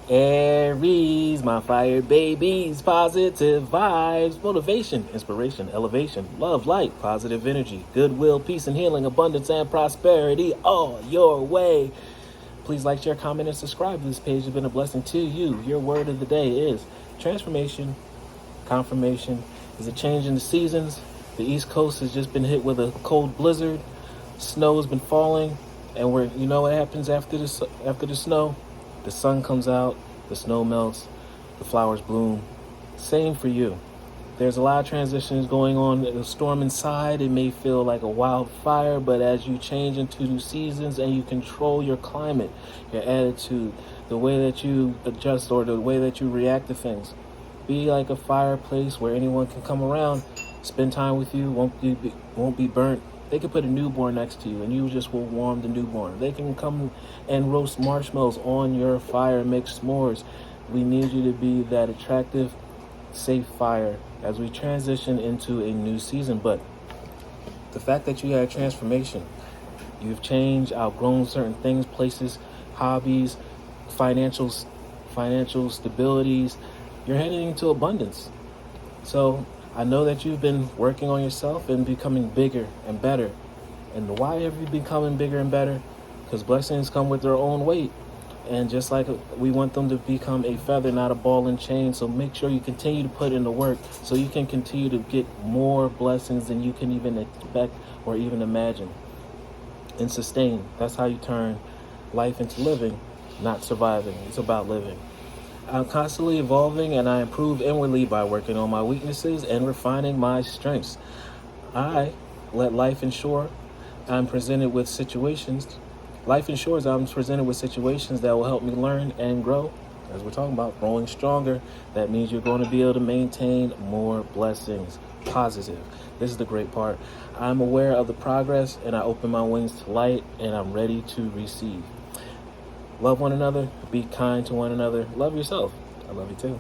Aries, my fire babies, positive vibes, motivation, inspiration, elevation, love, light, positive energy, goodwill, peace and healing, abundance and prosperity all your way. Please like, share, comment, and subscribe. This page has been a blessing to you. Your word of the day is transformation, confirmation. There's a change in the seasons. The East Coast has just been hit with a cold blizzard. Snow has been falling, and you know what happens after the snow? The sun comes out, the snow melts, the flowers bloom. Same for you. There's a lot of transitions going on. The storm inside, it may feel like a wildfire, but as you change into new seasons and you control your climate, your attitude, the way that you adjust or the way that you react to things, be like a fireplace where anyone can come around, spend time with you, won't be burnt. They can put a newborn next to you and you just will warm the newborn. They can come and roast marshmallows on your fire and make s'mores. We need you to be that attractive, safe fire as we transition into a new season. But the fact that you had a transformation, you've changed, outgrown certain things, places, hobbies, financial stabilities, you're heading into abundance. So I know that you've been working on yourself and becoming bigger and better. And why have you been becoming bigger and better? Because blessings come with their own weight. And just like we want them to become a feather, not a ball and chain. So make sure you continue to put in the work so you can continue to get more blessings than you can even expect or even imagine. And sustain. That's how you turn life into living, not surviving. It's about living. I'm constantly evolving and I improve inwardly by working on my weaknesses and refining my strengths. I let life ensure I'm presented with situations. Life ensures I'm presented with situations that will help me learn and grow. As we're talking about growing stronger, that means you're going to be able to maintain more blessings. Positive. This is the great part. I'm aware of the progress and I open my wings to light and I'm ready to receive. Love one another, be kind to one another, love yourself. I love you too.